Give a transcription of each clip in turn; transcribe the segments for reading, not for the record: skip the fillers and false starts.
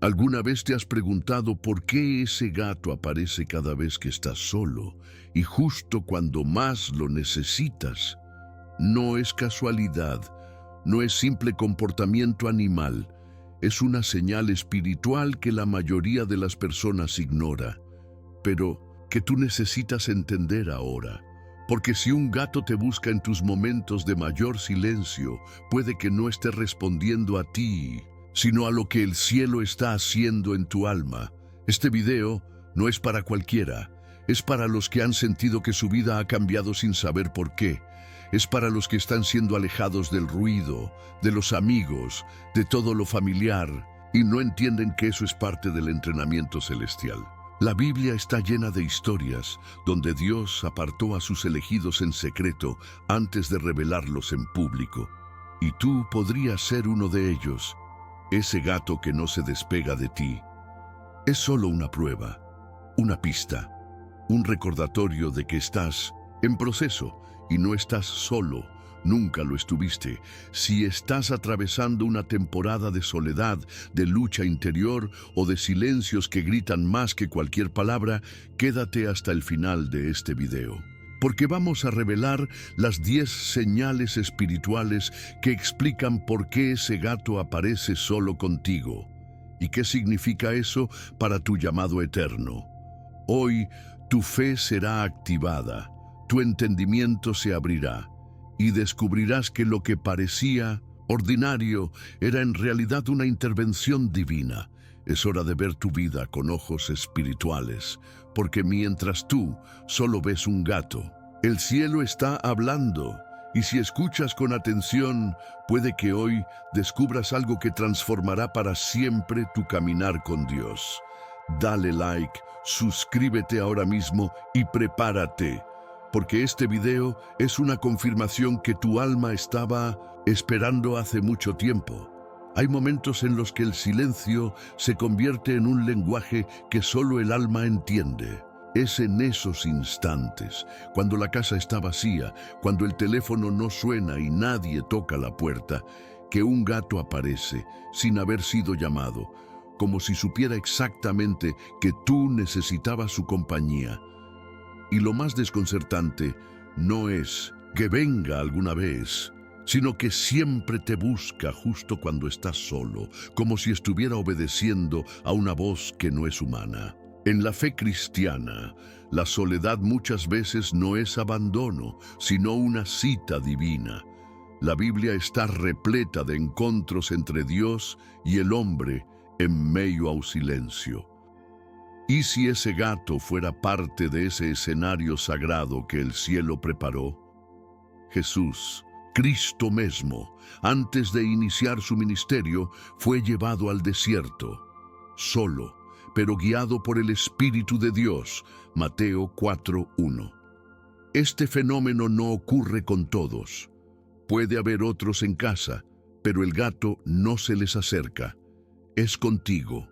¿Alguna vez te has preguntado por qué ese gato aparece cada vez que estás solo y justo cuando más lo necesitas? No es casualidad, no es simple comportamiento animal, es una señal espiritual que la mayoría de las personas ignora, pero que tú necesitas entender ahora. Porque si un gato te busca en tus momentos de mayor silencio, puede que no esté respondiendo a ti, sino a lo que el cielo está haciendo en tu alma. Este video no es para cualquiera, es para los que han sentido que su vida ha cambiado sin saber por qué. Es para los que están siendo alejados del ruido, de los amigos, de todo lo familiar, y no entienden que eso es parte del entrenamiento celestial. La Biblia está llena de historias donde Dios apartó a sus elegidos en secreto antes de revelarlos en público. Y tú podrías ser uno de ellos, ese gato que no se despega de ti. Es solo una prueba, una pista, un recordatorio de que estás en proceso y no estás solo. Nunca lo estuviste. Si estás atravesando una temporada de soledad, de lucha interior o de silencios que gritan más que cualquier palabra, quédate hasta el final de este video. Porque vamos a revelar las 10 señales espirituales que explican por qué ese gato aparece solo contigo. ¿Y qué significa eso para tu llamado eterno? Hoy tu fe será activada, tu entendimiento se abrirá y descubrirás que lo que parecía ordinario era en realidad una intervención divina. Es hora de ver tu vida con ojos espirituales, porque mientras tú solo ves un gato, el cielo está hablando. Y si escuchas con atención, puede que hoy descubras algo que transformará para siempre tu caminar con Dios. Dale like, suscríbete ahora mismo y prepárate, porque este video es una confirmación que tu alma estaba esperando hace mucho tiempo. Hay momentos en los que el silencio se convierte en un lenguaje que solo el alma entiende. Es en esos instantes, cuando la casa está vacía, cuando el teléfono no suena y nadie toca la puerta, que un gato aparece sin haber sido llamado, como si supiera exactamente que tú necesitabas su compañía. Y lo más desconcertante no es que venga alguna vez, sino que siempre te busca justo cuando estás solo, como si estuviera obedeciendo a una voz que no es humana. En la fe cristiana, la soledad muchas veces no es abandono, sino una cita divina. La Biblia está repleta de encuentros entre Dios y el hombre en medio a un silencio. ¿Y si ese gato fuera parte de ese escenario sagrado que el cielo preparó? Jesús, Cristo mismo, antes de iniciar su ministerio, fue llevado al desierto, solo, pero guiado por el Espíritu de Dios. Mateo 4:1. Este fenómeno no ocurre con todos. Puede haber otros en casa, pero el gato no se les acerca. Es contigo,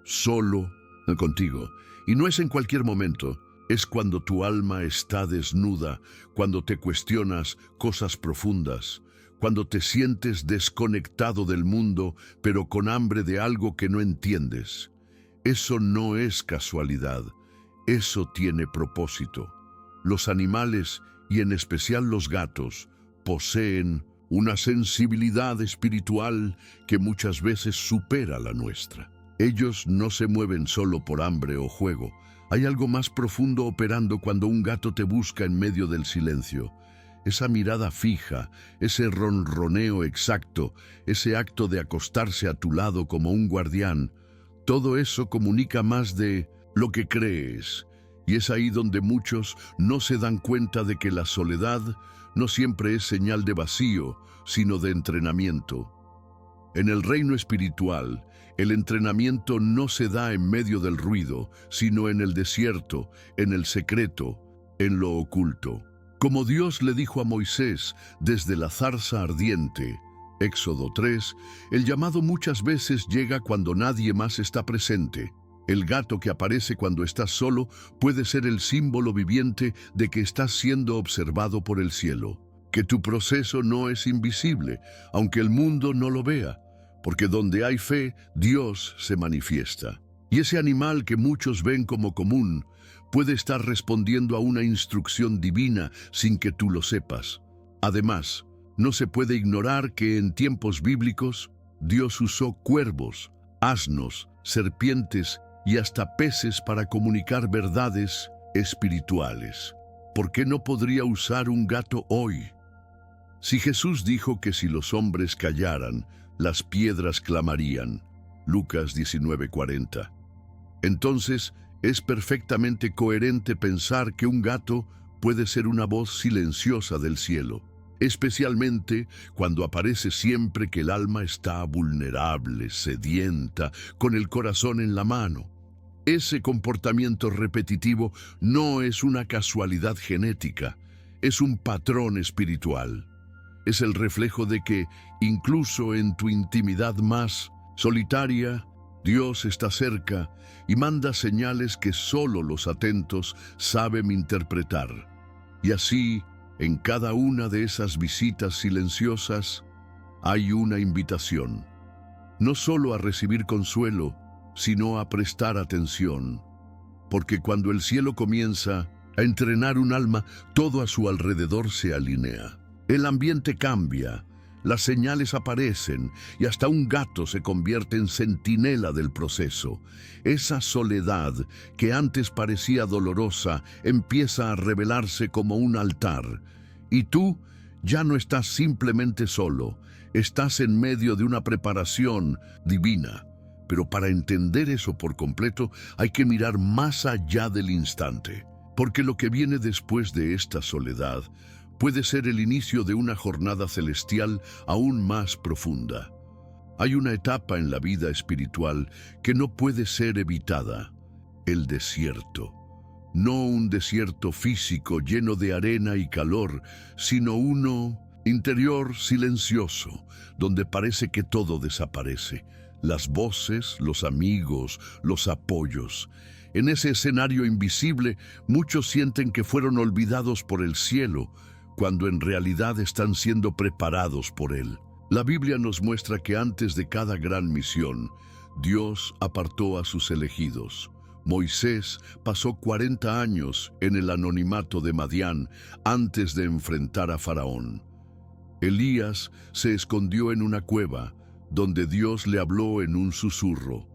solo contigo. Y no es en cualquier momento, es cuando tu alma está desnuda, cuando te cuestionas cosas profundas, cuando te sientes desconectado del mundo, pero con hambre de algo que no entiendes. Eso no es casualidad, eso tiene propósito. Los animales, y en especial los gatos, poseen una sensibilidad espiritual que muchas veces supera la nuestra. Ellos no se mueven solo por hambre o juego. Hay algo más profundo operando cuando un gato te busca en medio del silencio. Esa mirada fija, ese ronroneo exacto, ese acto de acostarse a tu lado como un guardián, todo eso comunica más de lo que crees. Y es ahí donde muchos no se dan cuenta de que la soledad no siempre es señal de vacío, sino de entrenamiento. En el reino espiritual, el entrenamiento no se da en medio del ruido, sino en el desierto, en el secreto, en lo oculto. Como Dios le dijo a Moisés desde la zarza ardiente, Éxodo 3, el llamado muchas veces llega cuando nadie más está presente. El gato que aparece cuando estás solo puede ser el símbolo viviente de que estás siendo observado por el cielo, que tu proceso no es invisible, aunque el mundo no lo vea. porque donde hay fe, Dios se manifiesta. Y ese animal que muchos ven como común puede estar respondiendo a una instrucción divina sin que tú lo sepas. Además, no se puede ignorar que en tiempos bíblicos Dios usó cuervos, asnos, serpientes y hasta peces para comunicar verdades espirituales. ¿Por qué no podría usar un gato hoy? Si Jesús dijo que si los hombres callaran, las piedras clamarían, Lucas 19:40, entonces es perfectamente coherente pensar que un gato puede ser una voz silenciosa del cielo, especialmente cuando aparece siempre que el alma está vulnerable, sedienta, con el corazón en la mano. Ese comportamiento repetitivo no es una casualidad genética, es un patrón espiritual. Es el reflejo de que, incluso en tu intimidad más solitaria, Dios está cerca y manda señales que solo los atentos saben interpretar. Y así, en cada una de esas visitas silenciosas, hay una invitación, no solo a recibir consuelo, sino a prestar atención. Porque cuando el cielo comienza a entrenar un alma, todo a su alrededor se alinea. El ambiente cambia, las señales aparecen y hasta un gato se convierte en centinela del proceso. Esa soledad que antes parecía dolorosa empieza a revelarse como un altar. Y tú ya no estás simplemente solo, estás en medio de una preparación divina. Pero para entender eso por completo hay que mirar más allá del instante, porque lo que viene después de esta soledad puede ser el inicio de una jornada celestial aún más profunda. Hay una etapa en la vida espiritual que no puede ser evitada: el desierto. No un desierto físico lleno de arena y calor, sino uno interior silencioso, donde parece que todo desaparece. Las voces, los amigos, los apoyos. En ese escenario invisible, muchos sienten que fueron olvidados por el cielo, cuando en realidad están siendo preparados por él. La Biblia nos muestra que antes de cada gran misión, Dios apartó a sus elegidos. Moisés pasó 40 años en el anonimato de Madián antes de enfrentar a Faraón. Elías se escondió en una cueva, donde Dios le habló en un susurro.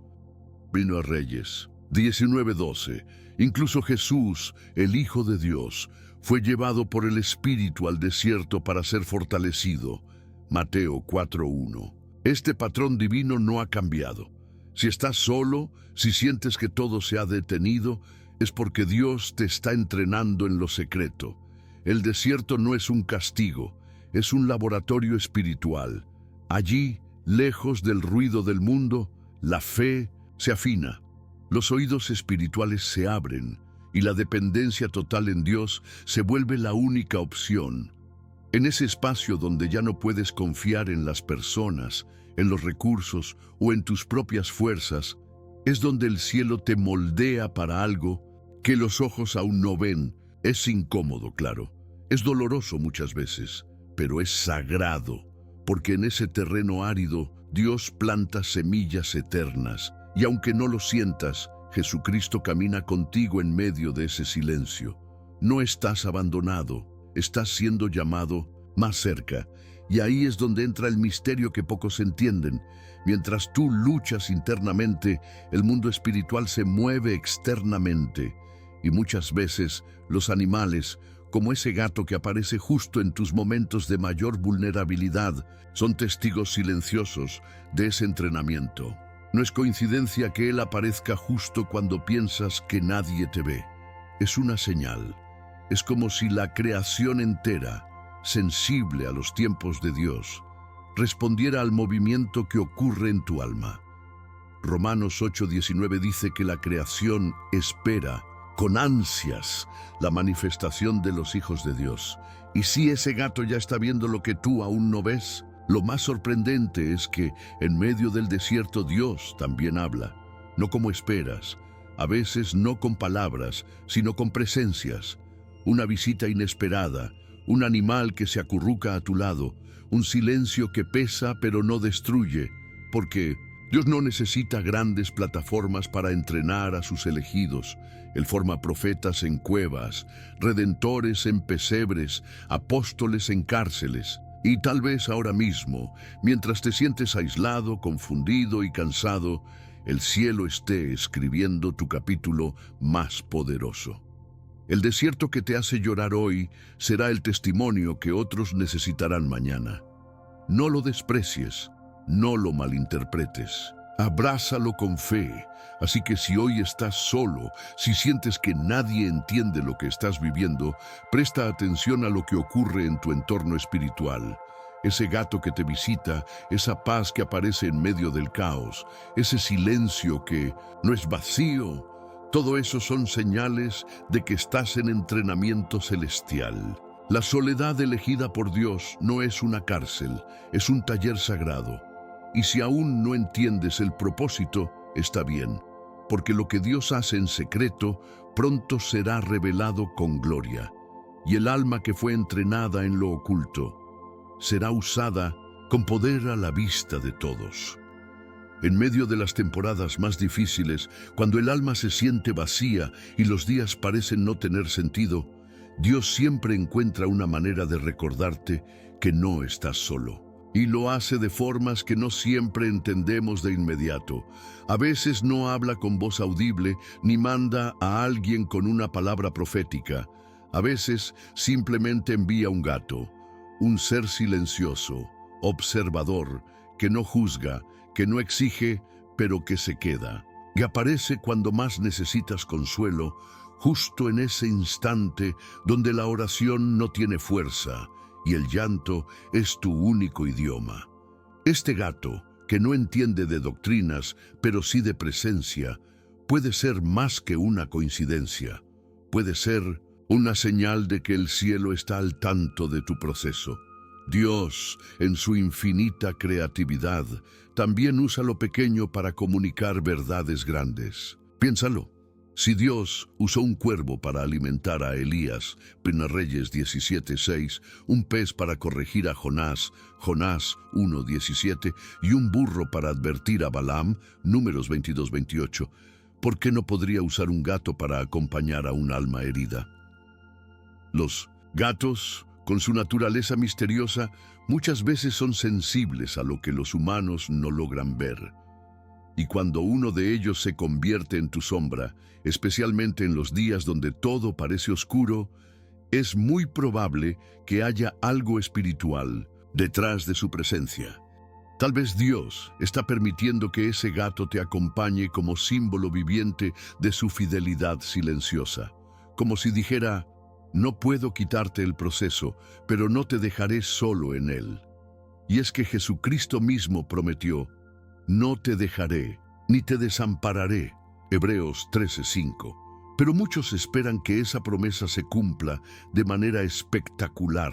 Vino a Reyes 19:12. Incluso Jesús, el Hijo de Dios, fue llevado por el Espíritu al desierto para ser fortalecido. Mateo 4:1. Este patrón divino no ha cambiado. Si estás solo, si sientes que todo se ha detenido, es porque Dios te está entrenando en lo secreto. El desierto no es un castigo, es un laboratorio espiritual. Allí, lejos del ruido del mundo, la fe se afina. Los oídos espirituales se abren y la dependencia total en Dios se vuelve la única opción. En ese espacio donde ya no puedes confiar en las personas, en los recursos o en tus propias fuerzas, es donde el cielo te moldea para algo que los ojos aún no ven. Es incómodo, claro. Es doloroso muchas veces, pero es sagrado, porque en ese terreno árido Dios planta semillas eternas, y aunque no lo sientas, Jesucristo camina contigo en medio de ese silencio. No estás abandonado, estás siendo llamado más cerca, y ahí es donde entra el misterio que pocos entienden. Mientras tú luchas internamente, el mundo espiritual se mueve externamente, y muchas veces los animales, como ese gato que aparece justo en tus momentos de mayor vulnerabilidad, son testigos silenciosos de ese entrenamiento. No es coincidencia que él aparezca justo cuando piensas que nadie te ve. Es una señal. Es como si la creación entera, sensible a los tiempos de Dios, respondiera al movimiento que ocurre en tu alma. Romanos 8:19 dice que la creación espera con ansias la manifestación de los hijos de Dios. Y si ese gato ya está viendo lo que tú aún no ves, lo más sorprendente es que en medio del desierto Dios también habla, no como esperas, a veces no con palabras, sino con presencias. Una visita inesperada, un animal que se acurruca a tu lado, un silencio que pesa pero no destruye, porque Dios no necesita grandes plataformas para entrenar a sus elegidos. Él forma profetas en cuevas, redentores en pesebres, apóstoles en cárceles. Y tal vez ahora mismo, mientras te sientes aislado, confundido y cansado, el cielo esté escribiendo tu capítulo más poderoso. El desierto que te hace llorar hoy será el testimonio que otros necesitarán mañana. No lo desprecies, no lo malinterpretes. Abrázalo con fe. Así que si hoy estás solo, si sientes que nadie entiende lo que estás viviendo, presta atención a lo que ocurre en tu entorno espiritual. Ese gato que te visita, esa paz que aparece en medio del caos, ese silencio que no es vacío, todo eso son señales de que estás en entrenamiento celestial. La soledad elegida por Dios no es una cárcel, es un taller sagrado. Y si aún no entiendes el propósito, está bien, porque lo que Dios hace en secreto pronto será revelado con gloria. Y el alma que fue entrenada en lo oculto será usada con poder a la vista de todos. En medio de las temporadas más difíciles, cuando el alma se siente vacía y los días parecen no tener sentido, Dios siempre encuentra una manera de recordarte que no estás solo. Y lo hace de formas que no siempre entendemos de inmediato. A veces no habla con voz audible ni manda a alguien con una palabra profética. A veces simplemente envía un gato, un ser silencioso, observador, que no juzga, que no exige, pero que se queda. Y aparece cuando más necesitas consuelo, justo en ese instante donde la oración no tiene fuerza y el llanto es tu único idioma. Este gato, que no entiende de doctrinas, pero sí de presencia, puede ser más que una coincidencia. Puede ser una señal de que el cielo está al tanto de tu proceso. Dios, en su infinita creatividad, también usa lo pequeño para comunicar verdades grandes. Piénsalo. Si Dios usó un cuervo para alimentar a Elías, Primera Reyes 17:6, un pez para corregir a Jonás, Jonás 1:17, y un burro para advertir a Balaam, Números 22:28, ¿por qué no podría usar un gato para acompañar a un alma herida? Los gatos, con su naturaleza misteriosa, muchas veces son sensibles a lo que los humanos no logran ver. Y cuando uno de ellos se convierte en tu sombra, especialmente en los días donde todo parece oscuro, es muy probable que haya algo espiritual detrás de su presencia. Tal vez Dios está permitiendo que ese gato te acompañe como símbolo viviente de su fidelidad silenciosa, como si dijera: no puedo quitarte el proceso, pero no te dejaré solo en él. Y es que Jesucristo mismo prometió: no te dejaré, ni te desampararé. Hebreos 13:5. Pero muchos esperan que esa promesa se cumpla de manera espectacular.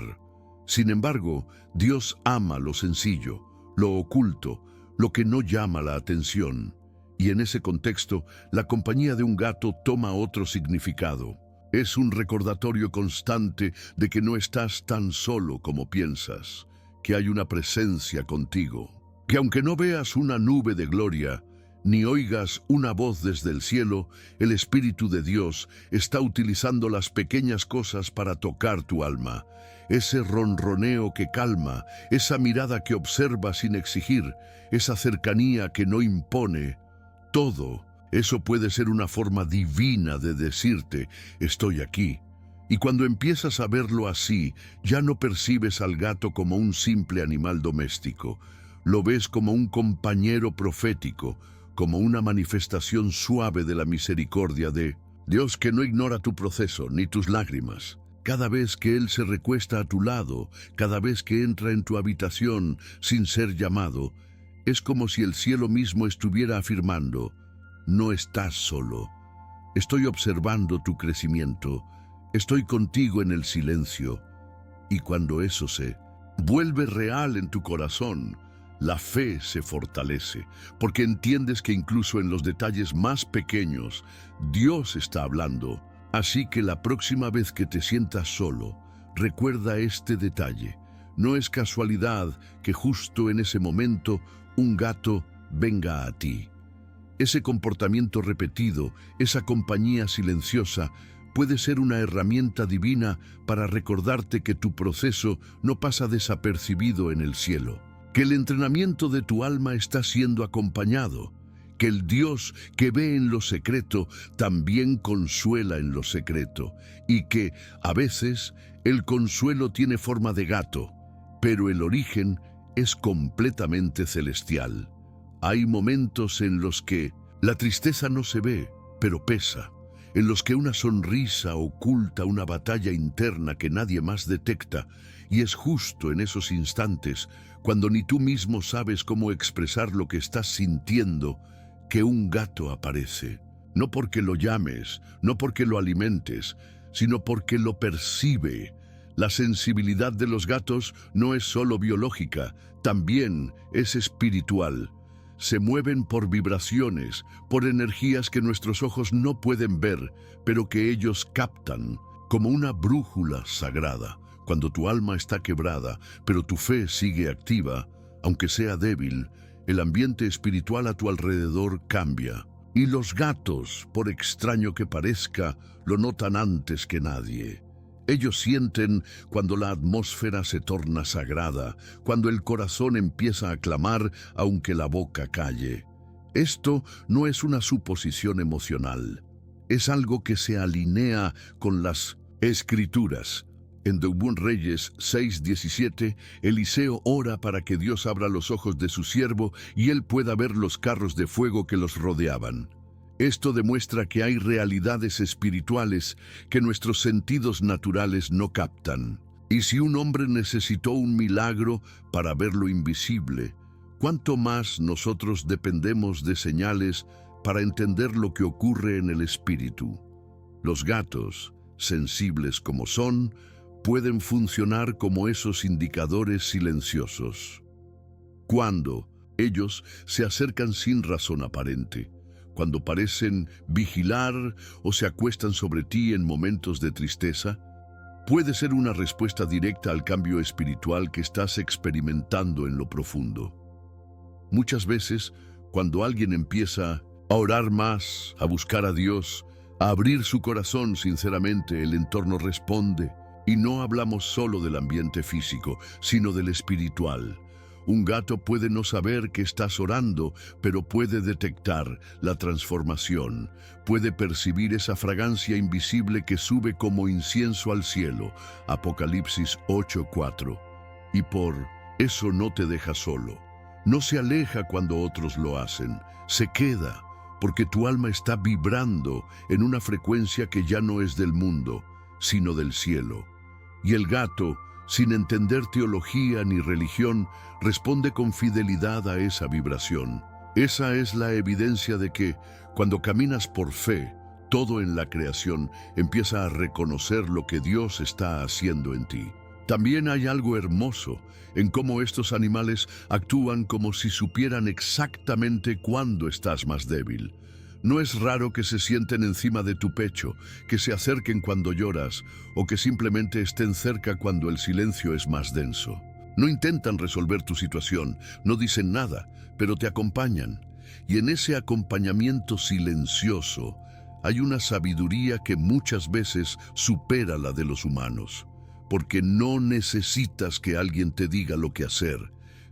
Sin embargo, Dios ama lo sencillo, lo oculto, lo que no llama la atención. Y en ese contexto, la compañía de un gato toma otro significado. Es un recordatorio constante de que no estás tan solo como piensas, que hay una presencia contigo. Que aunque no veas una nube de gloria, ni oigas una voz desde el cielo, el Espíritu de Dios está utilizando las pequeñas cosas para tocar tu alma. Ese ronroneo que calma, esa mirada que observa sin exigir, esa cercanía que no impone, todo eso puede ser una forma divina de decirte: estoy aquí. Y cuando empiezas a verlo así, ya no percibes al gato como un simple animal doméstico. Lo ves como un compañero profético, como una manifestación suave de la misericordia de Dios, que no ignora tu proceso ni tus lágrimas. Cada vez que Él se recuesta a tu lado, cada vez que entra en tu habitación sin ser llamado, es como si el cielo mismo estuviera afirmando: no estás solo. Estoy observando tu crecimiento. Estoy contigo en el silencio. Y cuando eso se vuelve real en tu corazón, la fe se fortalece, porque entiendes que incluso en los detalles más pequeños, Dios está hablando. Así que la próxima vez que te sientas solo, recuerda este detalle. No es casualidad que justo en ese momento un gato venga a ti. Ese comportamiento repetido, esa compañía silenciosa, puede ser una herramienta divina para recordarte que tu proceso no pasa desapercibido en el cielo, que el entrenamiento de tu alma está siendo acompañado, que el Dios que ve en lo secreto también consuela en lo secreto, y que, a veces, el consuelo tiene forma de gato, pero el origen es completamente celestial. Hay momentos en los que la tristeza no se ve, pero pesa, en los que una sonrisa oculta una batalla interna que nadie más detecta, y es justo en esos instantes, cuando ni tú mismo sabes cómo expresar lo que estás sintiendo, que un gato aparece. No porque lo llames, no porque lo alimentes, sino porque lo percibe. La sensibilidad de los gatos no es solo biológica, también es espiritual. Se mueven por vibraciones, por energías que nuestros ojos no pueden ver, pero que ellos captan, como una brújula sagrada. Cuando tu alma está quebrada, pero tu fe sigue activa, aunque sea débil, el ambiente espiritual a tu alrededor cambia. Y los gatos, por extraño que parezca, lo notan antes que nadie. Ellos sienten cuando la atmósfera se torna sagrada, cuando el corazón empieza a clamar aunque la boca calle. Esto no es una suposición emocional, es algo que se alinea con las Escrituras. En 2 Reyes 6:17, Eliseo ora para que Dios abra los ojos de su siervo y él pueda ver los carros de fuego que los rodeaban. Esto demuestra que hay realidades espirituales que nuestros sentidos naturales no captan. Y si un hombre necesitó un milagro para ver lo invisible, ¿cuánto más nosotros dependemos de señales para entender lo que ocurre en el espíritu? Los gatos, sensibles como son, pueden funcionar como esos indicadores silenciosos. Cuando ellos se acercan sin razón aparente, cuando parecen vigilar o se acuestan sobre ti en momentos de tristeza, puede ser una respuesta directa al cambio espiritual que estás experimentando en lo profundo. Muchas veces, cuando alguien empieza a orar más, a buscar a Dios, a abrir su corazón sinceramente, el entorno responde. Y no hablamos solo del ambiente físico, sino del espiritual. Un gato puede no saber que estás orando, pero puede detectar la transformación. Puede percibir esa fragancia invisible que sube como incienso al cielo. Apocalipsis 8:4. Y por eso no te deja solo. No se aleja cuando otros lo hacen. Se queda, porque tu alma está vibrando en una frecuencia que ya no es del mundo, sino del cielo. Y el gato, sin entender teología ni religión, responde con fidelidad a esa vibración. Esa es la evidencia de que, cuando caminas por fe, todo en la creación empieza a reconocer lo que Dios está haciendo en ti. También hay algo hermoso en cómo estos animales actúan como si supieran exactamente cuándo estás más débil. No es raro que se sienten encima de tu pecho, que se acerquen cuando lloras o que simplemente estén cerca cuando el silencio es más denso. No intentan resolver tu situación, no dicen nada, pero te acompañan. Y en ese acompañamiento silencioso hay una sabiduría que muchas veces supera la de los humanos, porque no necesitas que alguien te diga lo que hacer,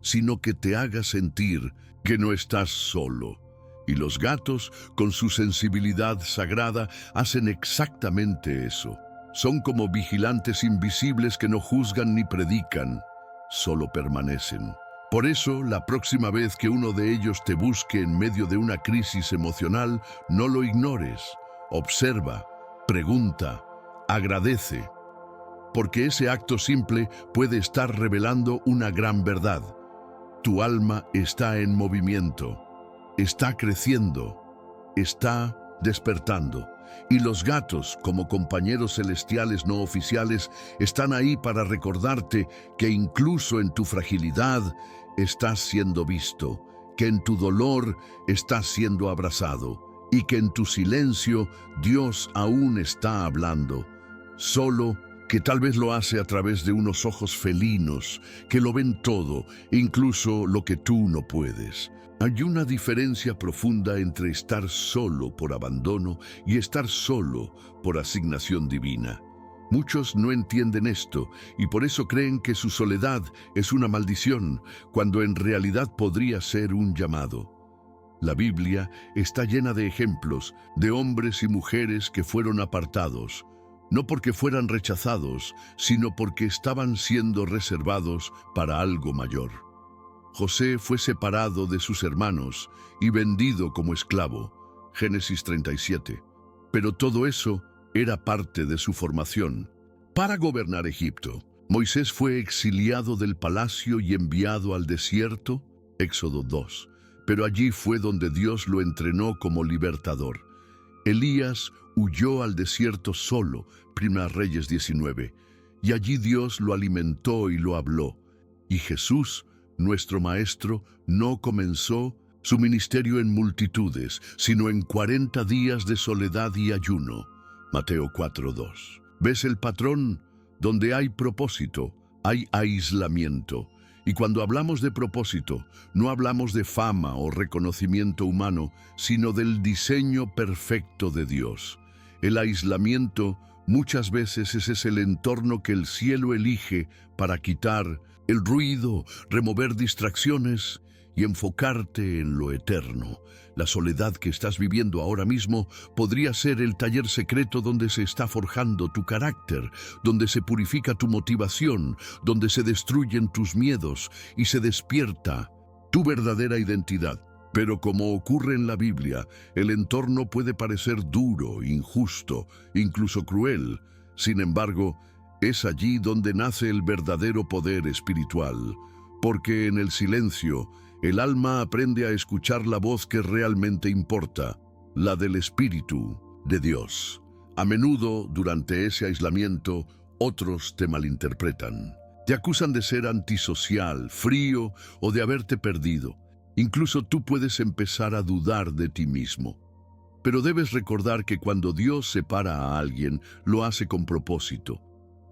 sino que te haga sentir que no estás solo. Y los gatos, con su sensibilidad sagrada, hacen exactamente eso. Son como vigilantes invisibles que no juzgan ni predican, solo permanecen. Por eso, la próxima vez que uno de ellos te busque en medio de una crisis emocional, no lo ignores. Observa, pregunta, agradece. Porque ese acto simple puede estar revelando una gran verdad. Tu alma está en movimiento. Está creciendo, está despertando. Y los gatos, como compañeros celestiales no oficiales, están ahí para recordarte que incluso en tu fragilidad estás siendo visto, que en tu dolor estás siendo abrazado y que en tu silencio Dios aún está hablando. Solo que tal vez lo hace a través de unos ojos felinos que lo ven todo, incluso lo que tú no puedes. Hay una diferencia profunda entre estar solo por abandono y estar solo por asignación divina. Muchos no entienden esto y por eso creen que su soledad es una maldición, cuando en realidad podría ser un llamado. La Biblia está llena de ejemplos de hombres y mujeres que fueron apartados, no porque fueran rechazados, sino porque estaban siendo reservados para algo mayor. José fue separado de sus hermanos y vendido como esclavo, Génesis 37. Pero todo eso era parte de su formación. Para gobernar Egipto, Moisés fue exiliado del palacio y enviado al desierto, Éxodo 2. Pero allí fue donde Dios lo entrenó como libertador. Elías huyó al desierto solo, Primera Reyes 19, y allí Dios lo alimentó y lo habló. Y Jesús, nuestro Maestro, no comenzó su ministerio en multitudes, sino en 40 días de soledad y ayuno, Mateo 4:2. ¿Ves el patrón? Donde hay propósito, hay aislamiento. Y cuando hablamos de propósito, no hablamos de fama o reconocimiento humano, sino del diseño perfecto de Dios. El aislamiento muchas veces es el entorno que el cielo elige para quitar el ruido, remover distracciones y enfocarte en lo eterno. La soledad que estás viviendo ahora mismo podría ser el taller secreto donde se está forjando tu carácter, donde se purifica tu motivación, donde se destruyen tus miedos y se despierta tu verdadera identidad. Pero como ocurre en la Biblia, el entorno puede parecer duro, injusto, incluso cruel. Sin embargo, es allí donde nace el verdadero poder espiritual, porque en el silencio, el alma aprende a escuchar la voz que realmente importa, la del Espíritu de Dios. A menudo, durante ese aislamiento, otros te malinterpretan. Te acusan de ser antisocial, frío o de haberte perdido. Incluso tú puedes empezar a dudar de ti mismo. Pero debes recordar que cuando Dios separa a alguien, lo hace con propósito.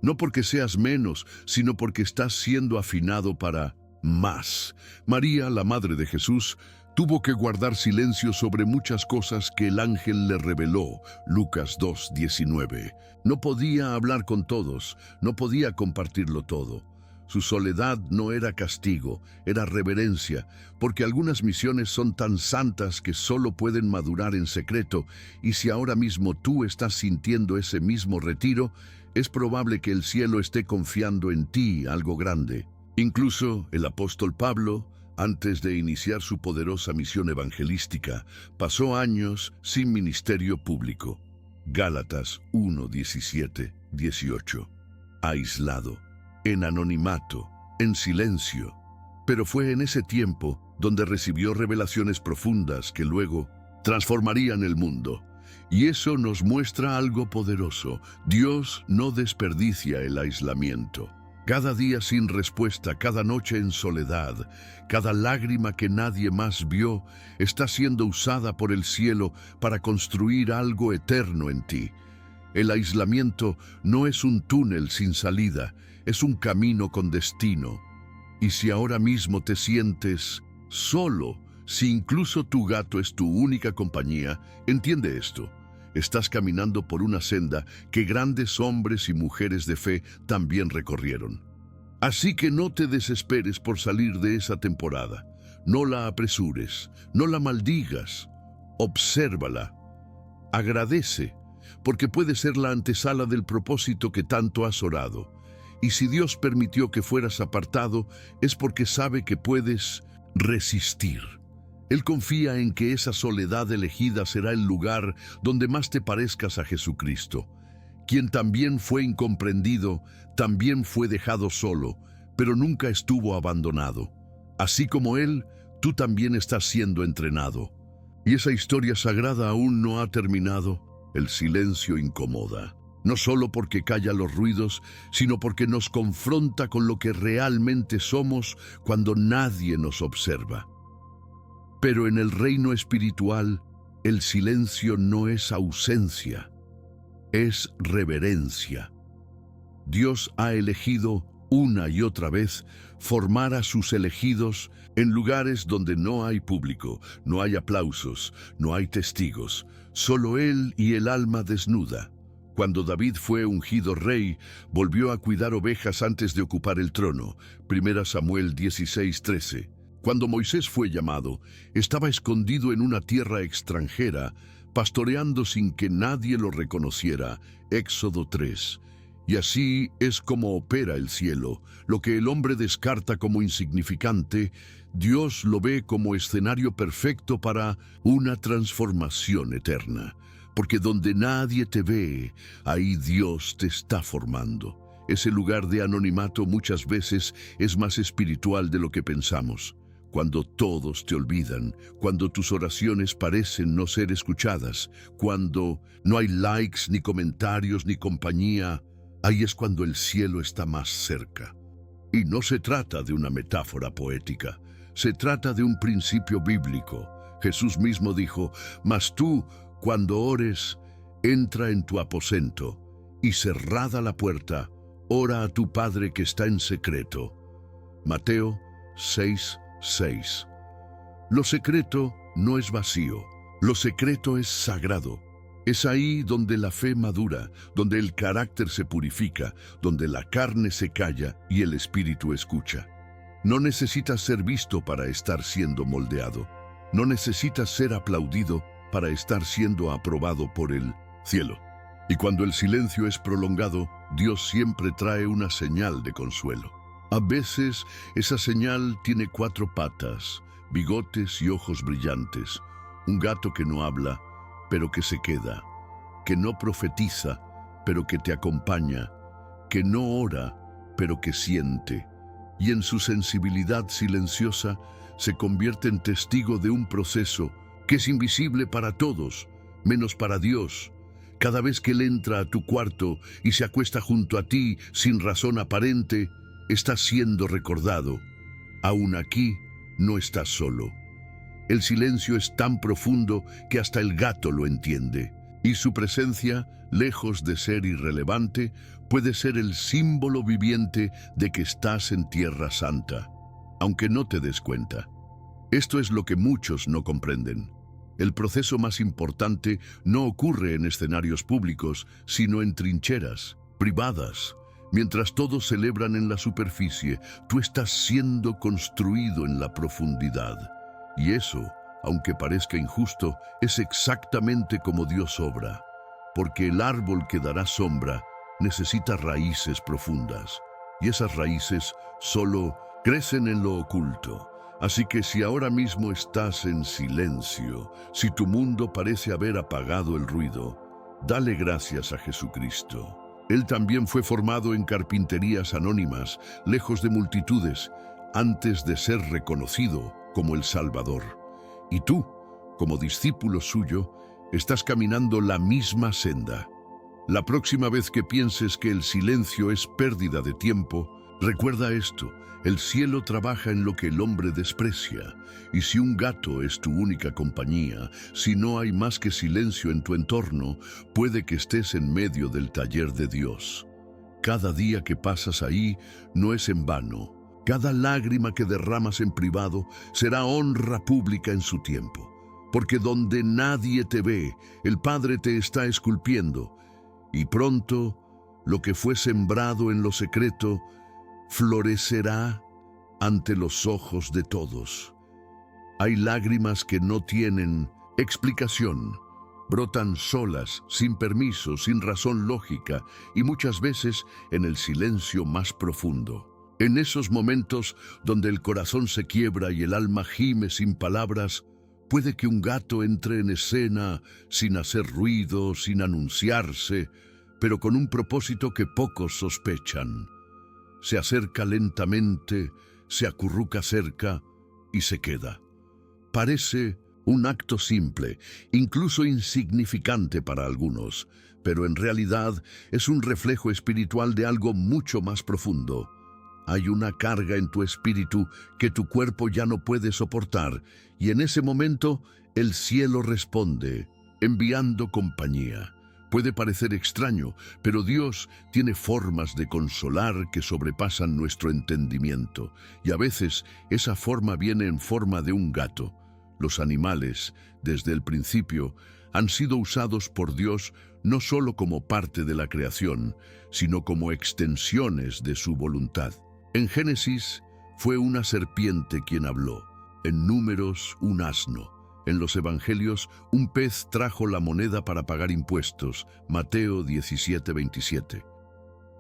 No porque seas menos, sino porque estás siendo afinado para más. María, la madre de Jesús, tuvo que guardar silencio sobre muchas cosas que el ángel le reveló, Lucas 2:19. No podía hablar con todos, no podía compartirlo todo. Su soledad no era castigo, era reverencia, porque algunas misiones son tan santas que solo pueden madurar en secreto, y si ahora mismo tú estás sintiendo ese mismo retiro, es probable que el cielo esté confiando en ti algo grande. Incluso el apóstol Pablo, antes de iniciar su poderosa misión evangelística, pasó años sin ministerio público. Gálatas 1:17-18. Aislado, en anonimato, en silencio. Pero fue en ese tiempo donde recibió revelaciones profundas que luego transformarían el mundo. Y eso nos muestra algo poderoso. Dios no desperdicia el aislamiento. Cada día sin respuesta, cada noche en soledad, cada lágrima que nadie más vio, está siendo usada por el cielo para construir algo eterno en ti. El aislamiento no es un túnel sin salida, es un camino con destino. Y si ahora mismo te sientes solo, si incluso tu gato es tu única compañía, entiende esto. Estás caminando por una senda que grandes hombres y mujeres de fe también recorrieron. Así que no te desesperes por salir de esa temporada. No la apresures, no la maldigas. Obsérvala. Agradece, porque puede ser la antesala del propósito que tanto has orado. Y si Dios permitió que fueras apartado, es porque sabe que puedes resistir. Él confía en que esa soledad elegida será el lugar donde más te parezcas a Jesucristo, quien también fue incomprendido, también fue dejado solo, pero nunca estuvo abandonado. Así como Él, tú también estás siendo entrenado. Y esa historia sagrada aún no ha terminado. El silencio incomoda, no solo porque calla los ruidos, sino porque nos confronta con lo que realmente somos cuando nadie nos observa. Pero en el reino espiritual, el silencio no es ausencia, es reverencia. Dios ha elegido una y otra vez formar a sus elegidos en lugares donde no hay público, no hay aplausos, no hay testigos, solo Él y el alma desnuda. Cuando David fue ungido rey, volvió a cuidar ovejas antes de ocupar el trono. 1 Samuel 16:13. Cuando Moisés fue llamado, estaba escondido en una tierra extranjera, pastoreando sin que nadie lo reconociera. Éxodo 3. Y así es como opera el cielo. Lo que el hombre descarta como insignificante, Dios lo ve como escenario perfecto para una transformación eterna. Porque donde nadie te ve, ahí Dios te está formando. Ese lugar de anonimato muchas veces es más espiritual de lo que pensamos. Cuando todos te olvidan, cuando tus oraciones parecen no ser escuchadas, cuando no hay likes, ni comentarios, ni compañía, ahí es cuando el cielo está más cerca. Y no se trata de una metáfora poética, se trata de un principio bíblico. Jesús mismo dijo: «Mas tú, cuando ores, entra en tu aposento, y cerrada la puerta, ora a tu Padre que está en secreto». Mateo 6:6. Lo secreto no es vacío, lo secreto es sagrado. Es ahí donde la fe madura, donde el carácter se purifica, donde la carne se calla y el espíritu escucha. No necesitas ser visto para estar siendo moldeado. No necesitas ser aplaudido para estar siendo aprobado por el cielo. Y cuando el silencio es prolongado, Dios siempre trae una señal de consuelo. A veces esa señal tiene 4 patas, bigotes y ojos brillantes, un gato que no habla, pero que se queda, que no profetiza, pero que te acompaña, que no ora, pero que siente, y en su sensibilidad silenciosa se convierte en testigo de un proceso que es invisible para todos, menos para Dios. Cada vez que Él entra a tu cuarto y se acuesta junto a ti sin razón aparente, estás siendo recordado. Aún aquí no estás solo. El silencio es tan profundo que hasta el gato lo entiende, y su presencia, lejos de ser irrelevante, puede ser el símbolo viviente de que estás en Tierra Santa, aunque no te des cuenta. Esto es lo que muchos no comprenden. El proceso más importante no ocurre en escenarios públicos, sino en trincheras privadas. Mientras todos celebran en la superficie, tú estás siendo construido en la profundidad. Y eso, aunque parezca injusto, es exactamente como Dios obra. Porque el árbol que dará sombra necesita raíces profundas. Y esas raíces solo crecen en lo oculto. Así que si ahora mismo estás en silencio, si tu mundo parece haber apagado el ruido, dale gracias a Jesucristo. Él también fue formado en carpinterías anónimas, lejos de multitudes, antes de ser reconocido como el Salvador. Y tú, como discípulo suyo, estás caminando la misma senda. La próxima vez que pienses que el silencio es pérdida de tiempo, recuerda esto: el cielo trabaja en lo que el hombre desprecia. Y si un gato es tu única compañía, si no hay más que silencio en tu entorno, puede que estés en medio del taller de Dios. Cada día que pasas ahí no es en vano. Cada lágrima que derramas en privado será honra pública en su tiempo. Porque donde nadie te ve, el Padre te está esculpiendo. Y pronto, lo que fue sembrado en lo secreto florecerá ante los ojos de todos. Hay lágrimas que no tienen explicación. Brotan solas, sin permiso, sin razón lógica, y muchas veces en el silencio más profundo. En esos momentos donde el corazón se quiebra y el alma gime sin palabras, puede que un gato entre en escena sin hacer ruido, sin anunciarse, pero con un propósito que pocos sospechan. Se acerca lentamente, se acurruca cerca y se queda. Parece un acto simple, incluso insignificante para algunos, pero en realidad es un reflejo espiritual de algo mucho más profundo. Hay una carga en tu espíritu que tu cuerpo ya no puede soportar, y en ese momento el cielo responde, enviando compañía. Puede parecer extraño, pero Dios tiene formas de consolar que sobrepasan nuestro entendimiento, y a veces esa forma viene en forma de un gato. Los animales, desde el principio, han sido usados por Dios no solo como parte de la creación, sino como extensiones de su voluntad. En Génesis fue una serpiente quien habló, en Números un asno. En los Evangelios, un pez trajo la moneda para pagar impuestos, Mateo 17:27.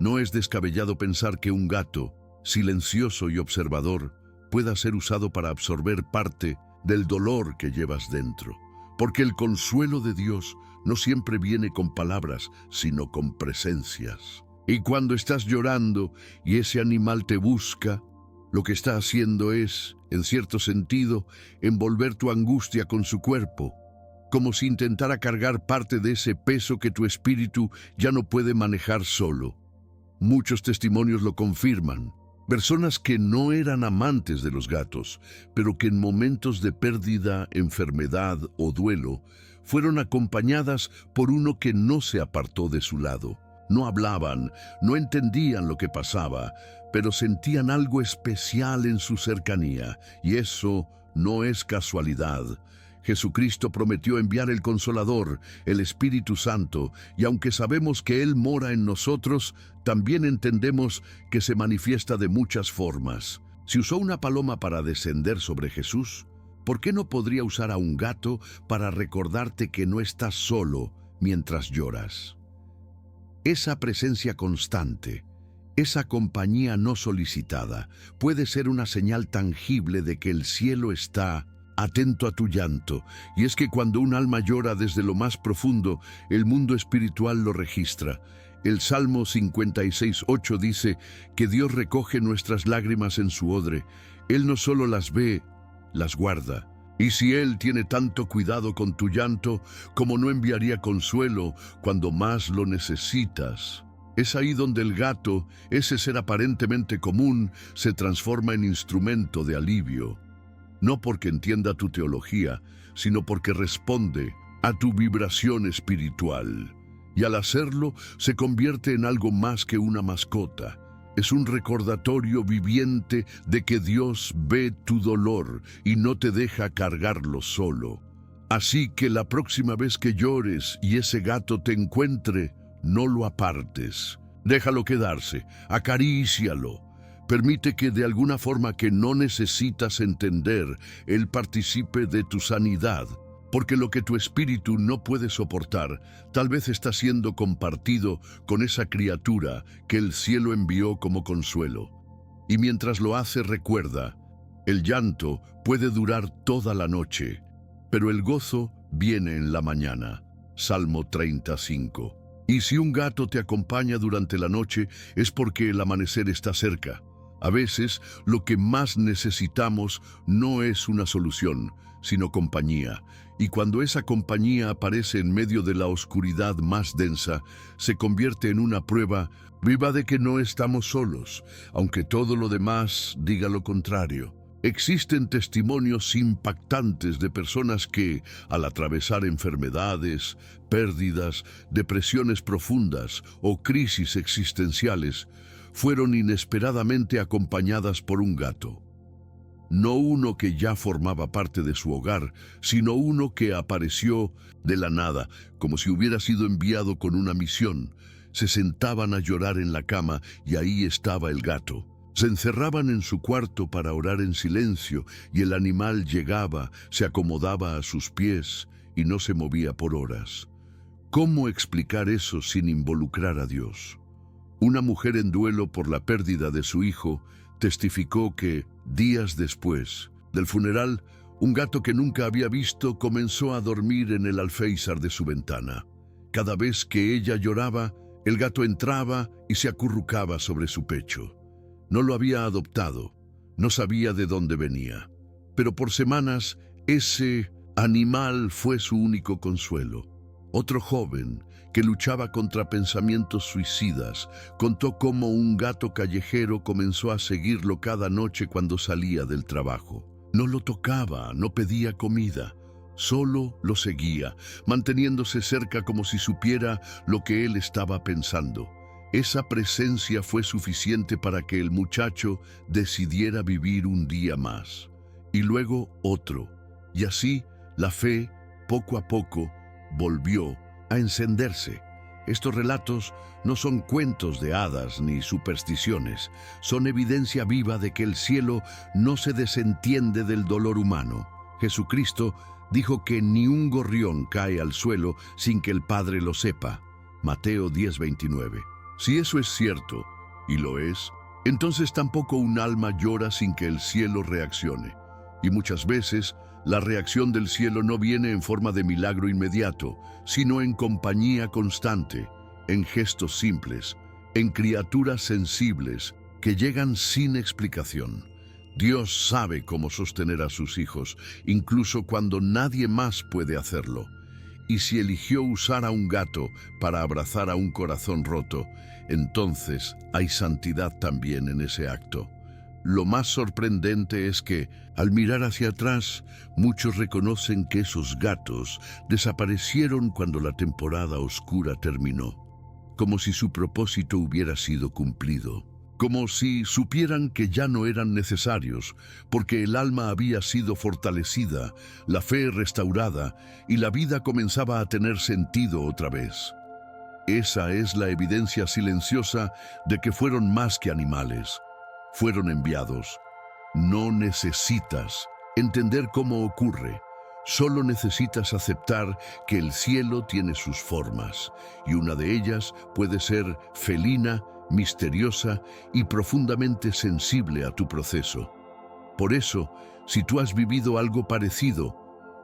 No es descabellado pensar que un gato, silencioso y observador, pueda ser usado para absorber parte del dolor que llevas dentro. Porque el consuelo de Dios no siempre viene con palabras, sino con presencias. Y cuando estás llorando y ese animal te busca, lo que está haciendo es, en cierto sentido, envolver tu angustia con su cuerpo, como si intentara cargar parte de ese peso que tu espíritu ya no puede manejar solo. Muchos testimonios lo confirman. Personas que no eran amantes de los gatos, pero que en momentos de pérdida, enfermedad o duelo, fueron acompañadas por uno que no se apartó de su lado. No hablaban, no entendían lo que pasaba, pero sentían algo especial en su cercanía, y eso no es casualidad. Jesucristo prometió enviar el Consolador, el Espíritu Santo, y aunque sabemos que Él mora en nosotros, también entendemos que se manifiesta de muchas formas. Si usó una paloma para descender sobre Jesús, ¿por qué no podría usar a un gato para recordarte que no estás solo mientras lloras? Esa presencia constante, esa compañía no solicitada, puede ser una señal tangible de que el cielo está atento a tu llanto, y es que cuando un alma llora desde lo más profundo, el mundo espiritual lo registra. El Salmo 56:8 dice que Dios recoge nuestras lágrimas en su odre. Él no solo las ve, las guarda. Y si Él tiene tanto cuidado con tu llanto, ¿cómo no enviaría consuelo cuando más lo necesitas? Es ahí donde el gato, ese ser aparentemente común, se transforma en instrumento de alivio. No porque entienda tu teología, sino porque responde a tu vibración espiritual. Y al hacerlo, se convierte en algo más que una mascota. Es un recordatorio viviente de que Dios ve tu dolor y no te deja cargarlo solo. Así que la próxima vez que llores y ese gato te encuentre, no lo apartes. Déjalo quedarse, acarícialo. Permite que de alguna forma que no necesitas entender, Él participe de tu sanidad, porque lo que tu espíritu no puede soportar, tal vez está siendo compartido con esa criatura que el cielo envió como consuelo. Y mientras lo hace, recuerda, el llanto puede durar toda la noche, pero el gozo viene en la mañana. Salmo 35. Y si un gato te acompaña durante la noche, es porque el amanecer está cerca. A veces, lo que más necesitamos no es una solución, sino compañía. Y cuando esa compañía aparece en medio de la oscuridad más densa, se convierte en una prueba viva de que no estamos solos, aunque todo lo demás diga lo contrario. Existen testimonios impactantes de personas que, al atravesar enfermedades, pérdidas, depresiones profundas o crisis existenciales, fueron inesperadamente acompañadas por un gato. No uno que ya formaba parte de su hogar, sino uno que apareció de la nada, como si hubiera sido enviado con una misión. Se sentaban a llorar en la cama y ahí estaba el gato. Se encerraban en su cuarto para orar en silencio y el animal llegaba, se acomodaba a sus pies y no se movía por horas. ¿Cómo explicar eso sin involucrar a Dios? Una mujer en duelo por la pérdida de su hijo testificó que, días después del funeral, un gato que nunca había visto comenzó a dormir en el alféizar de su ventana. Cada vez que ella lloraba, el gato entraba y se acurrucaba sobre su pecho. No lo había adoptado, no sabía de dónde venía, pero por semanas ese animal fue su único consuelo. Otro joven, que luchaba contra pensamientos suicidas, contó cómo un gato callejero comenzó a seguirlo cada noche cuando salía del trabajo. No lo tocaba, no pedía comida, Solo lo seguía, manteniéndose cerca como si supiera lo que él estaba pensando. Esa presencia fue suficiente para que el muchacho decidiera vivir un día más, y luego otro, y así la fe, poco a poco, volvió a encenderse. Estos relatos no son cuentos de hadas ni supersticiones, son evidencia viva de que el cielo no se desentiende del dolor humano. Jesucristo dijo que ni un gorrión cae al suelo sin que el Padre lo sepa. Mateo 10:29. Si eso es cierto, y lo es, entonces tampoco un alma llora sin que el cielo reaccione. Y muchas veces, la reacción del cielo no viene en forma de milagro inmediato, sino en compañía constante, en gestos simples, en criaturas sensibles que llegan sin explicación. Dios sabe cómo sostener a sus hijos, incluso cuando nadie más puede hacerlo. Y si eligió usar a un gato para abrazar a un corazón roto, entonces hay santidad también en ese acto. Lo más sorprendente es que, al mirar hacia atrás, muchos reconocen que esos gatos desaparecieron cuando la temporada oscura terminó, como si su propósito hubiera sido cumplido, como si supieran que ya no eran necesarios, porque el alma había sido fortalecida, la fe restaurada y la vida comenzaba a tener sentido otra vez. Esa es la evidencia silenciosa de que fueron más que animales. Fueron enviados. No necesitas entender cómo ocurre. Solo necesitas aceptar que el cielo tiene sus formas, y una de ellas puede ser felina, misteriosa y profundamente sensible a tu proceso. Por eso, si tú has vivido algo parecido,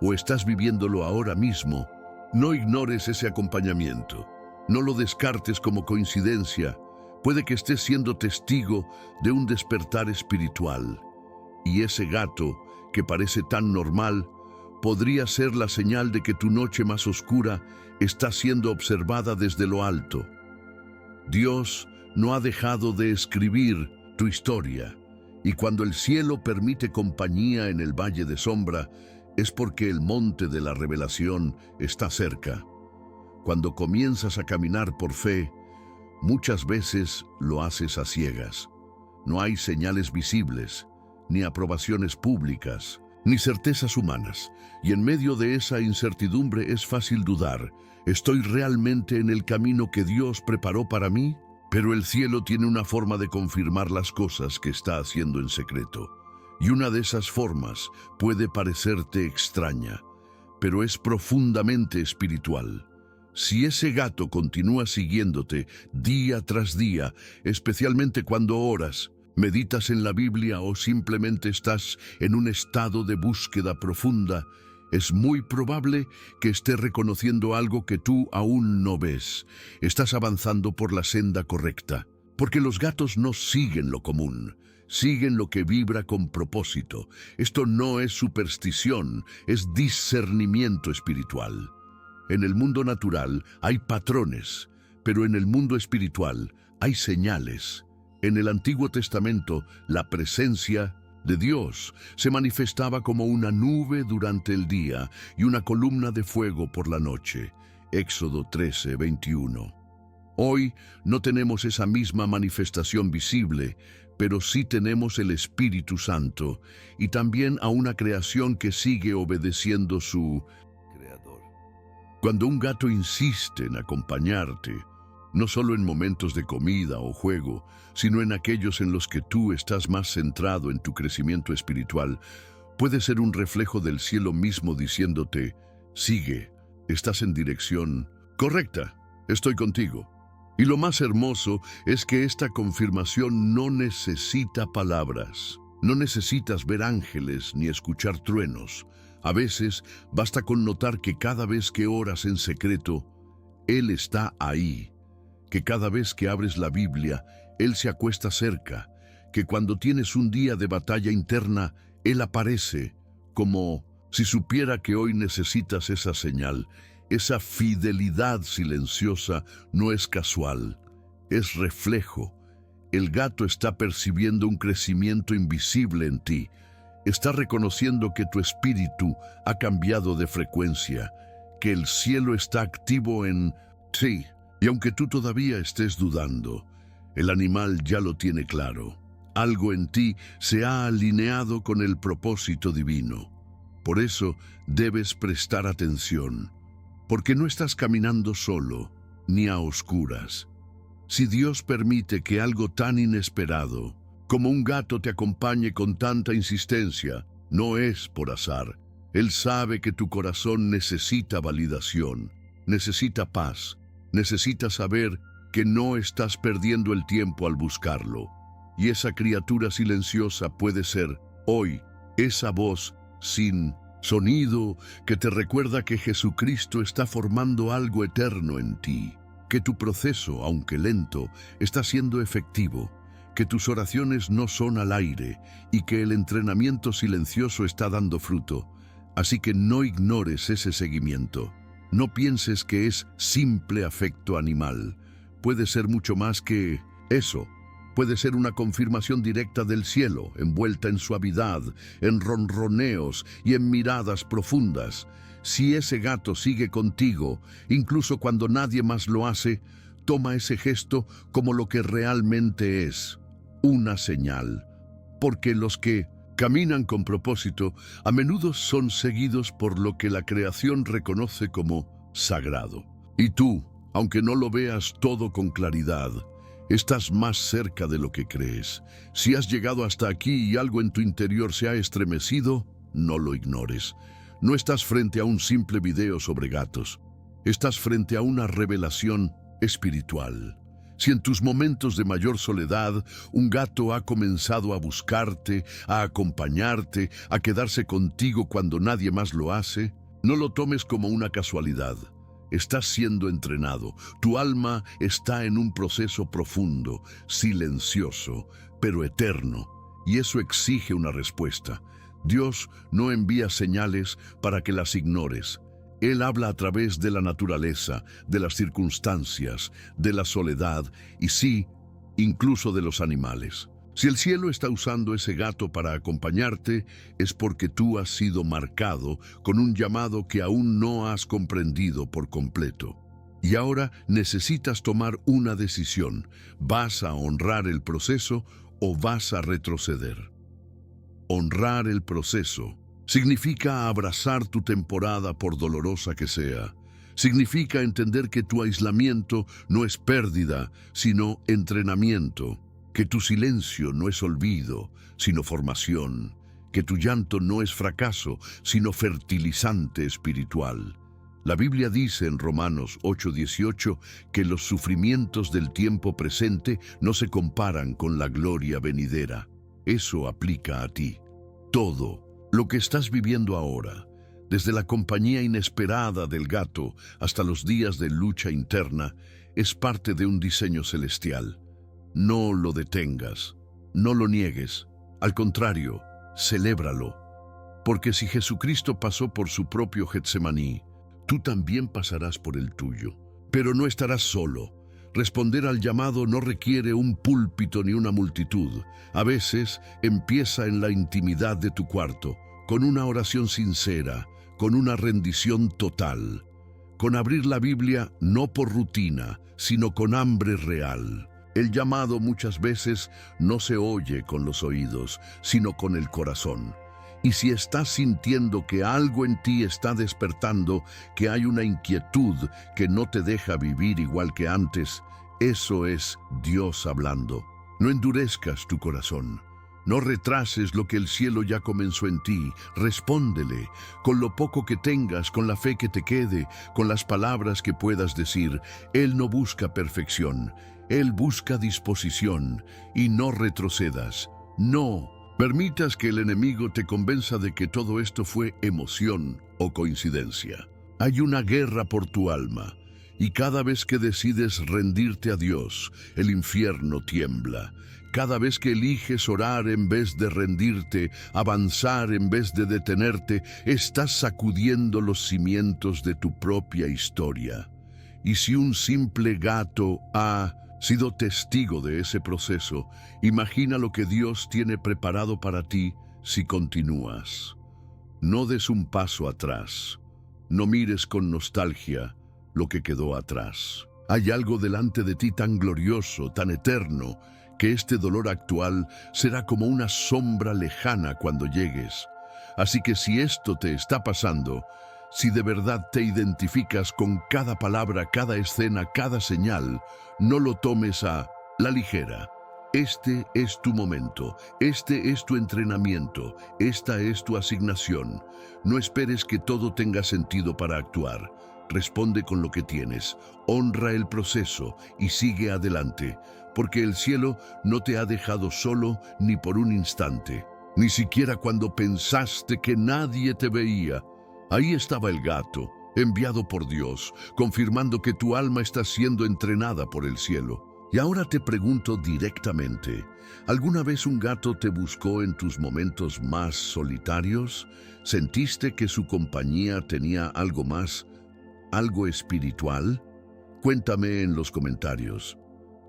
o estás viviéndolo ahora mismo, no ignores ese acompañamiento. No lo descartes como coincidencia. Puede que estés siendo testigo de un despertar espiritual. Y ese gato, que parece tan normal, podría ser la señal de que tu noche más oscura está siendo observada desde lo alto. Dios no ha dejado de escribir tu historia, y cuando el cielo permite compañía en el valle de sombra, es porque el monte de la revelación está cerca. Cuando comienzas a caminar por fe, muchas veces lo haces a ciegas. No hay señales visibles, ni aprobaciones públicas, ni certezas humanas. Y en medio de esa incertidumbre es fácil dudar. ¿Estoy realmente en el camino que Dios preparó para mí? Pero el cielo tiene una forma de confirmar las cosas que está haciendo en secreto. Y una de esas formas puede parecerte extraña, pero es profundamente espiritual. Si ese gato continúa siguiéndote día tras día, especialmente cuando oras, meditas en la Biblia o simplemente estás en un estado de búsqueda profunda, es muy probable que esté reconociendo algo que tú aún no ves. Estás avanzando por la senda correcta, porque los gatos no siguen lo común, siguen lo que vibra con propósito. Esto no es superstición, es discernimiento espiritual. En el mundo natural hay patrones, pero en el mundo espiritual hay señales. En el Antiguo Testamento, la presencia de Dios se manifestaba como una nube durante el día y una columna de fuego por la noche. Éxodo 13:21. Hoy no tenemos esa misma manifestación visible, pero sí tenemos el Espíritu Santo y también a una creación que sigue obedeciendo su Creador. Cuando un gato insiste en acompañarte, no solo en momentos de comida o juego, sino en aquellos en los que tú estás más centrado en tu crecimiento espiritual, puede ser un reflejo del cielo mismo diciéndote: sigue, estás en dirección correcta, estoy contigo. Y lo más hermoso es que esta confirmación no necesita palabras. No necesitas ver ángeles ni escuchar truenos. A veces basta con notar que cada vez que oras en secreto, Él está ahí. Que cada vez que abres la Biblia, Él se acuesta cerca, que cuando tienes un día de batalla interna, Él aparece, como si supiera que hoy necesitas esa señal. Esa fidelidad silenciosa no es casual, es reflejo. El gato está percibiendo un crecimiento invisible en ti. Está reconociendo que tu espíritu ha cambiado de frecuencia, que el cielo está activo en ti. Y aunque tú todavía estés dudando, el animal ya lo tiene claro. Algo en ti se ha alineado con el propósito divino. Por eso debes prestar atención, porque no estás caminando solo, ni a oscuras. Si Dios permite que algo tan inesperado como un gato te acompañe con tanta insistencia, no es por azar. Él sabe que tu corazón necesita validación, necesita paz, necesita saber que no estás perdiendo el tiempo al buscarlo. Y esa criatura silenciosa puede ser, hoy, esa voz sin sonido que te recuerda que Jesucristo está formando algo eterno en ti, que tu proceso, aunque lento, está siendo efectivo, que tus oraciones no son al aire y que el entrenamiento silencioso está dando fruto. Así que no ignores ese seguimiento. No pienses que es simple afecto animal. Puede ser mucho más que eso. Puede ser una confirmación directa del cielo, envuelta en suavidad, en ronroneos y en miradas profundas. Si ese gato sigue contigo, incluso cuando nadie más lo hace, toma ese gesto como lo que realmente es, una señal. Porque los que caminan con propósito a menudo son seguidos por lo que la creación reconoce como sagrado. Y tú, aunque no lo veas todo con claridad, estás más cerca de lo que crees. Si has llegado hasta aquí y algo en tu interior se ha estremecido, no lo ignores. No estás frente a un simple video sobre gatos. Estás frente a una revelación espiritual. Si en tus momentos de mayor soledad un gato ha comenzado a buscarte, a acompañarte, a quedarse contigo cuando nadie más lo hace, no lo tomes como una casualidad. Estás siendo entrenado. Tu alma está en un proceso profundo, silencioso, pero eterno, y eso exige una respuesta. Dios no envía señales para que las ignores. Él habla a través de la naturaleza, de las circunstancias, de la soledad y sí, incluso de los animales. Si el cielo está usando ese gato para acompañarte, es porque tú has sido marcado con un llamado que aún no has comprendido por completo. Y ahora necesitas tomar una decisión. ¿Vas a honrar el proceso o vas a retroceder? Honrar el proceso significa abrazar tu temporada por dolorosa que sea. Significa entender que tu aislamiento no es pérdida, sino entrenamiento. Que tu silencio no es olvido, sino formación. Que tu llanto no es fracaso, sino fertilizante espiritual. La Biblia dice en Romanos 8:18 que los sufrimientos del tiempo presente no se comparan con la gloria venidera. Eso aplica a ti. Todo lo que estás viviendo ahora, desde la compañía inesperada del gato hasta los días de lucha interna, es parte de un diseño celestial. No lo detengas, no lo niegues. Al contrario, celébralo. Porque si Jesucristo pasó por su propio Getsemaní, tú también pasarás por el tuyo. Pero no estarás solo. Responder al llamado no requiere un púlpito ni una multitud. A veces empieza en la intimidad de tu cuarto, con una oración sincera, con una rendición total, con abrir la Biblia no por rutina, sino con hambre real. El llamado muchas veces no se oye con los oídos, sino con el corazón. Y si estás sintiendo que algo en ti está despertando, que hay una inquietud que no te deja vivir igual que antes, eso es Dios hablando. No endurezcas tu corazón. No retrases lo que el cielo ya comenzó en ti. Respóndele, con lo poco que tengas, con la fe que te quede, con las palabras que puedas decir. Él no busca perfección, Él busca disposición, y no retrocedas. No permitas que el enemigo te convenza de que todo esto fue emoción o coincidencia. Hay una guerra por tu alma, y cada vez que decides rendirte a Dios, el infierno tiembla. Cada vez que eliges orar en vez de rendirte, avanzar en vez de detenerte, estás sacudiendo los cimientos de tu propia historia. Y si un simple gato ha sido testigo de ese proceso, imagina lo que Dios tiene preparado para ti si continúas. No des un paso atrás. No mires con nostalgia lo que quedó atrás. Hay algo delante de ti tan glorioso, tan eterno, que este dolor actual será como una sombra lejana cuando llegues. Así que si esto te está pasando, si de verdad te identificas con cada palabra, cada escena, cada señal, no lo tomes a la ligera. Este es tu momento, este es tu entrenamiento, esta es tu asignación. No esperes que todo tenga sentido para actuar. Responde con lo que tienes, honra el proceso y sigue adelante, porque el cielo no te ha dejado solo ni por un instante, ni siquiera cuando pensaste que nadie te veía. Ahí estaba el gato, enviado por Dios, confirmando que tu alma está siendo entrenada por el cielo. Y ahora te pregunto directamente, ¿alguna vez un gato te buscó en tus momentos más solitarios? ¿Sentiste que su compañía tenía algo más, algo espiritual? Cuéntame en los comentarios.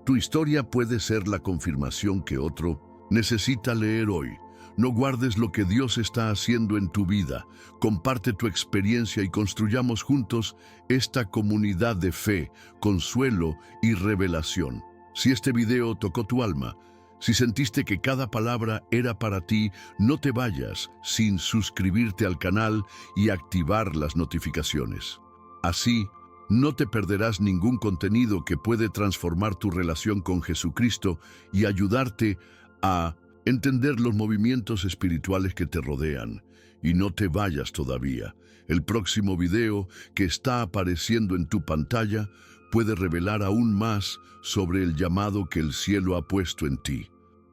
Tu historia puede ser la confirmación que otro necesita leer hoy. No guardes lo que Dios está haciendo en tu vida. Comparte tu experiencia y construyamos juntos esta comunidad de fe, consuelo y revelación. Si este video tocó tu alma, si sentiste que cada palabra era para ti, no te vayas sin suscribirte al canal y activar las notificaciones. Así, no te perderás ningún contenido que puede transformar tu relación con Jesucristo y ayudarte a entender los movimientos espirituales que te rodean. Y no te vayas todavía. El próximo video que está apareciendo en tu pantalla puede revelar aún más sobre el llamado que el cielo ha puesto en ti.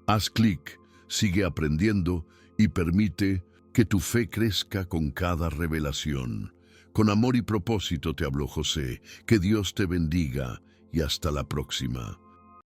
Haz clic, sigue aprendiendo y permite que tu fe crezca con cada revelación. Con amor y propósito te habló José. Que Dios te bendiga y hasta la próxima.